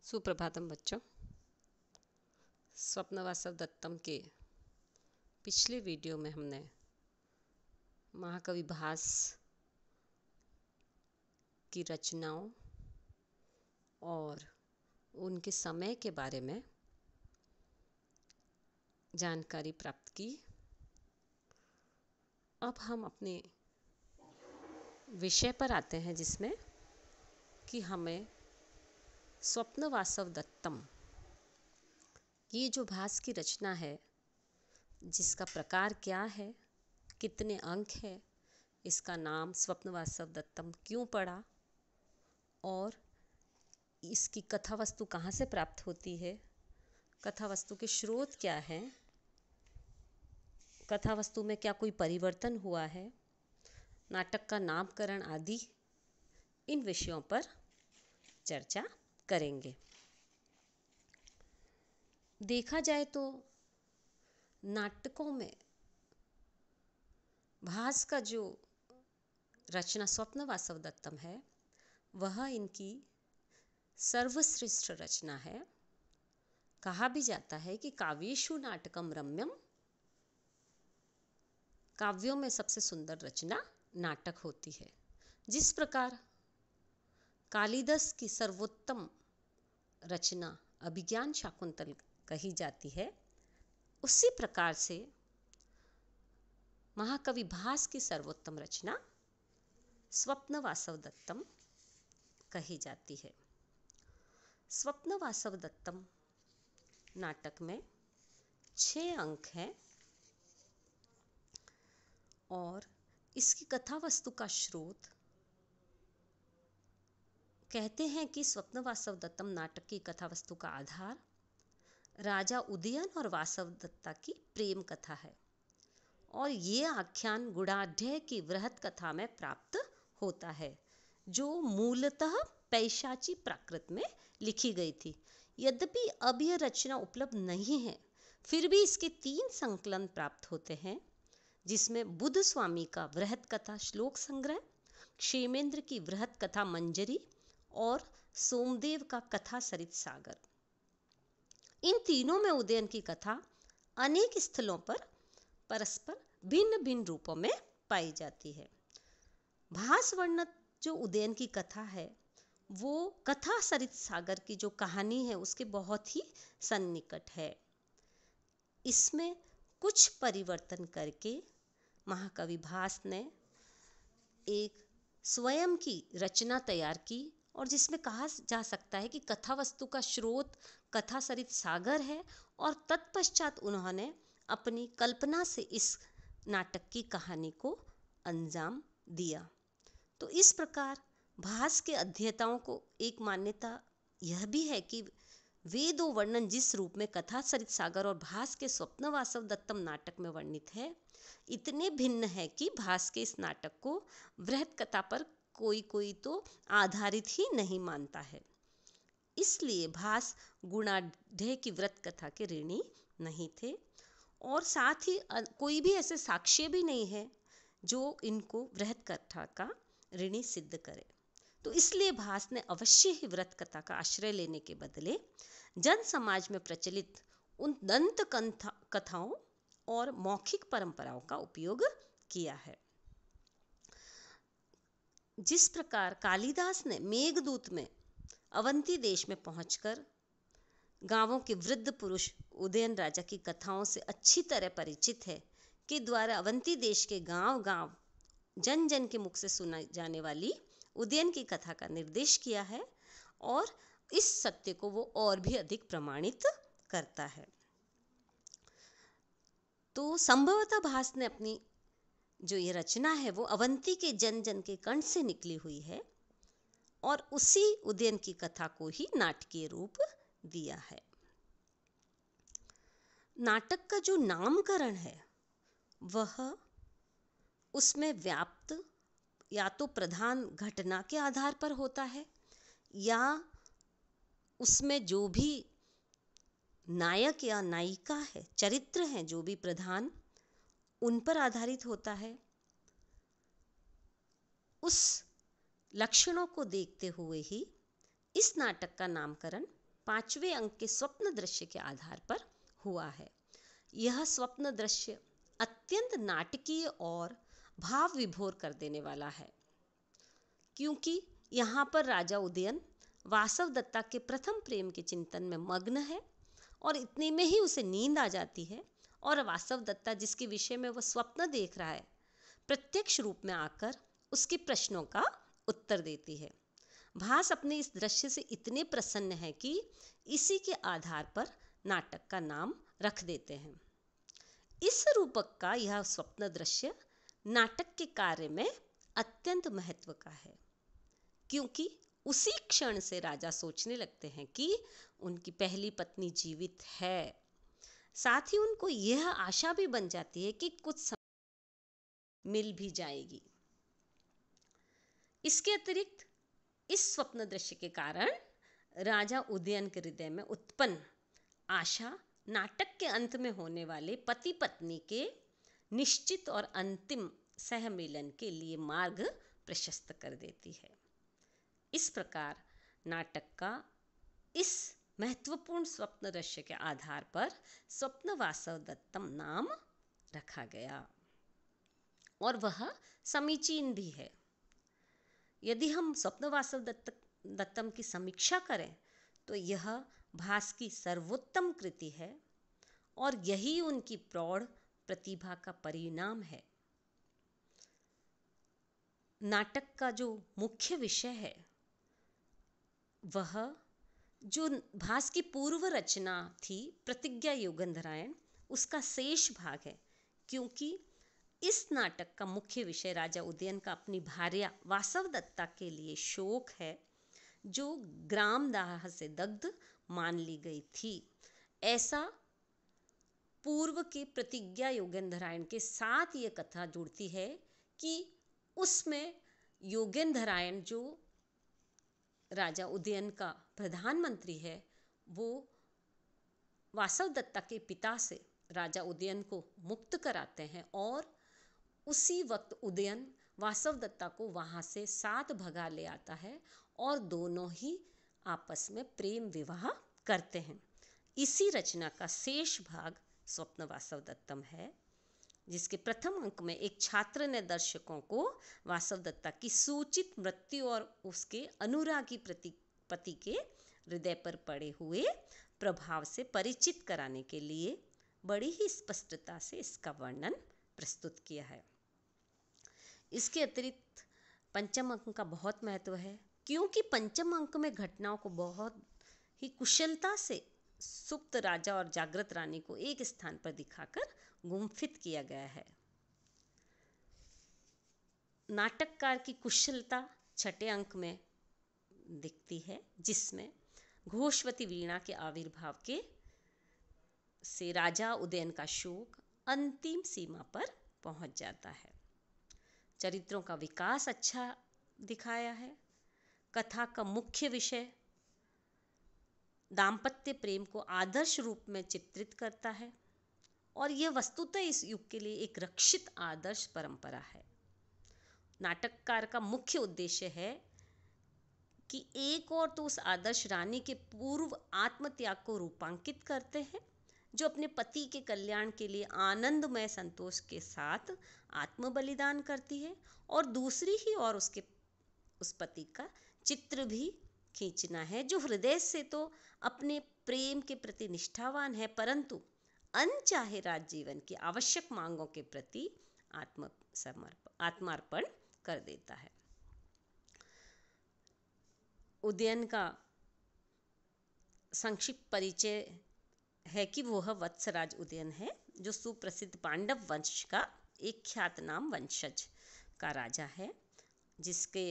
सुप्रभातम बच्चों। स्वप्नवासव दत्तम के पिछले वीडियो में हमने महाकवि भास की रचनाओं और उनके समय के बारे में जानकारी प्राप्त की। अब हम अपने विषय पर आते हैं, जिसमें कि हमें स्वप्नवासव दत्तम, ये जो भास की रचना है, जिसका प्रकार क्या है, कितने अंक है, इसका नाम स्वप्नवासव दत्तम क्यों पड़ा और इसकी कथा वस्तु कहाँ से प्राप्त होती है, कथा वस्तु के स्रोत क्या हैं, कथा वस्तु में क्या कोई परिवर्तन हुआ है, नाटक का नामकरण आदि, इन विषयों पर चर्चा करेंगे। देखा जाए तो नाटकों में भास का जो रचना स्वप्नवासव दत्तम है, वह इनकी सर्वश्रेष्ठ रचना है। कहा भी जाता है कि काव्येषु नाटकम रम्यम, काव्यों में सबसे सुंदर रचना नाटक होती है। जिस प्रकार कालिदास की सर्वोत्तम रचना अभिज्ञान शाकुंतल कही जाती है, उसी प्रकार से महाकवि भास की सर्वोत्तम रचना स्वप्नवासव दत्तम कही जाती है। स्वप्नवासव दत्तम नाटक में 6 अंक हैं और इसकी कथा वस्तु का स्रोत कहते हैं कि स्वप्नवासव दत्तम नाटक की कथा वस्तु का आधार राजा उदयन और वासव दत्ता की प्रेम कथा है और ये आख्यान गुणाढ्य की वृहत कथा में प्राप्त होता है, जो मूलतः पैशाची प्राकृत में लिखी गई थी। यद्यपि अब यह रचना उपलब्ध नहीं है, फिर भी इसके 3 संकलन प्राप्त होते हैं, जिसमें बुद्ध स्वामी का वृहत कथा श्लोक संग्रह, क्षेमेंद्र की वृहत कथा मंजरी और सोमदेव का कथा सरित सागर। इन तीनों में उदयन की कथा अनेक स्थलों पर परस्पर भिन्न भिन्न रूपों में पाई जाती है। भास वर्णित जो उदयन की कथा है, वो कथा सरित सागर की जो कहानी है, उसके बहुत ही सन्निकट है। इसमें कुछ परिवर्तन करके महाकवि भास ने एक स्वयं की रचना तैयार की और जिसमें कहा जा सकता है कि कथा वस्तु का स्रोत कथा सरित सागर है और तत्पश्चात उन्होंने अपनी कल्पना से इस नाटक की कहानी को अंजाम दिया। तो इस प्रकार भास के अध्येताओं को एक मान्यता यह भी है कि वे दो वर्णन जिस रूप में कथा सरित सागर और भास के स्वप्नवासव दत्तम नाटक में वर्णित है, इतने भिन्न है कि भास के इस नाटक को वृहत कथा पर कोई तो आधारित ही नहीं मानता है। इसलिए भास गुणाढ्य की व्रत कथा के ऋणी नहीं थे और साथ ही कोई भी ऐसे साक्ष्य भी नहीं है जो इनको वृहत कथा का ऋणी सिद्ध करे। तो इसलिए भास ने अवश्य ही व्रत कथा का आश्रय लेने के बदले जन समाज में प्रचलित उन दंत कथाओं और मौखिक परंपराओं का उपयोग किया है। जिस प्रकार कालिदास ने मेघदूत में अवंती देश में पहुंचकर गांवों के वृद्ध पुरुष उदयन राजा की कथाओं से अच्छी तरह परिचित है, के द्वारा अवंती देश के गांव गांव जन जन के मुख से सुनाई जाने वाली उदयन की कथा का निर्देश किया है और इस सत्य को वो और भी अधिक प्रमाणित करता है। तो संभवतः भास ने अपनी जो ये रचना है वो अवंती के जन जन के कंठ से निकली हुई है और उसी उदयन की कथा को ही नाटकीय रूप दिया है। नाटक का जो नामकरण है वह उसमें व्याप्त या तो प्रधान घटना के आधार पर होता है या उसमें जो भी नायक या नायिका है, चरित्र हैं जो भी प्रधान, उन पर आधारित होता है। उस लक्षणों को देखते हुए ही इस नाटक का नामकरण 5वें अंक के स्वप्न दृश्य के आधार पर हुआ है। यह स्वप्न दृश्य अत्यंत नाटकीय और भाव विभोर कर देने वाला है, क्योंकि यहाँ पर राजा उदयन वासवदत्ता के प्रथम प्रेम के चिंतन में मग्न है और इतने में ही उसे नींद आ जाती है और वासवदत्ता, जिसके विषय में वह स्वप्न देख रहा है, प्रत्यक्ष रूप में आकर उसके प्रश्नों का उत्तर देती है। भास अपने इस दृश्य से इतने प्रसन्न है कि इसी के आधार पर नाटक का नाम रख देते हैं। इस रूपक का यह स्वप्न दृश्य नाटक के कार्य में अत्यंत महत्व का है, क्योंकि उसी क्षण से राजा सोचने लगते हैं कि उनकी पहली पत्नी जीवित है। साथ ही उनको यह आशा भी बन जाती है कि कुछ समय मिल भी जाएगी। इसके अतिरिक्त इस स्वप्न दृश्य के कारण राजा उदयन के हृदय में उत्पन्न आशा नाटक के अंत में होने वाले पति पत्नी के निश्चित और अंतिम सहमिलन के लिए मार्ग प्रशस्त कर देती है। इस प्रकार नाटक का इस महत्वपूर्ण स्वप्न दृश्य के आधार पर स्वप्न वासवदत्तम नाम रखा गया और वह समीचीन भी है। यदि हम स्वप्न वासवदत्तम की समीक्षा करें तो यह भास की सर्वोत्तम कृति है और यही उनकी प्रौढ़ प्रतिभा का परिणाम है। नाटक का जो मुख्य विषय है वह जो भास की पूर्व रचना थी प्रतिज्ञा योगंधरायण, उसका शेष भाग है, क्योंकि इस नाटक का मुख्य विषय राजा उदयन का अपनी भार्या वासवदत्ता के लिए शोक है, जो ग्राम दाह से दग्ध मान ली गई थी। ऐसा पूर्व के प्रतिज्ञा योगेंद्रायण के साथ ये कथा जुड़ती है कि उसमें योगेंद्रायण जो राजा उदयन का प्रधानमंत्री है, वो वासवदत्ता के पिता से राजा उदयन को मुक्त कराते हैं और उसी वक्त उदयन वासवदत्ता को वहाँ से साथ भगा ले आता है और दोनों ही आपस में प्रेम विवाह करते हैं। इसी रचना का शेष भाग स्वप्न वासवदत्तम है, जिसके प्रथम अंक में एक छात्र ने दर्शकों को वासवदत्ता की सूचित मृत्यु और उसके अनुरागी पति के हृदय पर पड़े हुए प्रभाव से परिचित कराने के लिए बड़ी ही स्पष्टता से इसका वर्णन प्रस्तुत किया है। इसके अतिरिक्त पंचम अंक का बहुत महत्व है, क्योंकि पंचम अंक में घटनाओं को बहुत ही कुशलता से सुप्त राजा और जागृत रानी को एक स्थान पर दिखाकर गुम्फित किया गया है। नाटककार की कुशलता छठे अंक में दिखती है, जिसमें घोषवती वीणा के आविर्भाव के से राजा उदयन का शोक अंतिम सीमा पर पहुंच जाता है। चरित्रों का विकास अच्छा दिखाया है। कथा का मुख्य विषय दाम्पत्य प्रेम को आदर्श रूप में चित्रित करता है और यह वस्तुतः इस युग के लिए एक रक्षित आदर्श परंपरा है। नाटककार का मुख्य उद्देश्य है कि एक और तो उस आदर्श रानी के पूर्व आत्मत्याग को रूपांकित करते हैं, जो अपने पति के कल्याण के लिए आनंदमय संतोष के साथ आत्म बलिदान करती है, और दूसरी ही और उस पति का चित्र भी खींचना है, जो हृदय से तो अपने प्रेम के प्रति निष्ठावान है, परंतु अनचाहे राज जीवन की आवश्यक मांगों के प्रति आत्मार्पण कर देता है। उदयन का संक्षिप्त परिचय है कि वह वत्सराज उदयन है, जो सुप्रसिद्ध पांडव वंश का एक ख्यातनाम वंशज का राजा है, जिसके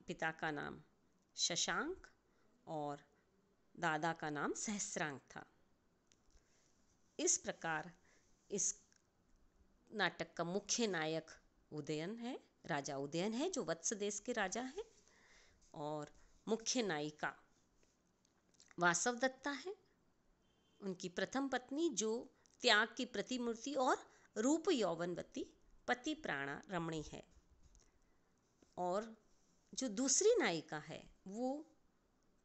पिता का नाम शशांक और दादा का नाम सहस्रांक था। इस प्रकार इस नाटक का मुख्य नायक उदयन है, राजा उदयन है, जो वत्स देश के राजा हैं, और मुख्य नायिका वासवदत्ता है, उनकी प्रथम पत्नी, जो त्याग की प्रतिमूर्ति और रूप यौवनवती पति प्राणा रमणी है, और जो दूसरी नायिका है वो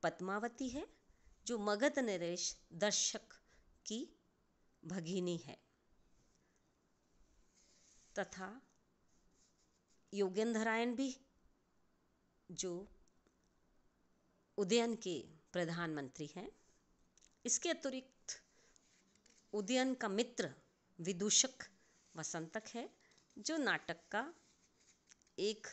पद्मावती है, जो मगध नरेश दर्शक की भगिनी है, तथा योगेंद्रायण भी जो उदयन के प्रधानमंत्री हैं। इसके अतिरिक्त उदयन का मित्र विदूषक वसंतक है, जो नाटक का एक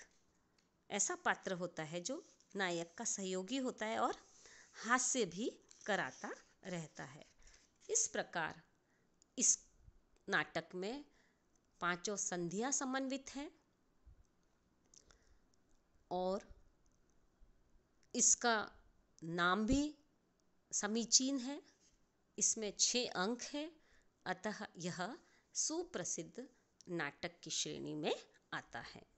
ऐसा पात्र होता है जो नायक का सहयोगी होता है और हास्य भी कराता रहता है। इस प्रकार इस नाटक में पांचों संधियां समन्वित हैं और इसका नाम भी समीचीन है। इसमें 6 अंक हैं, अतः यह सुप्रसिद्ध नाटक की श्रेणी में आता है।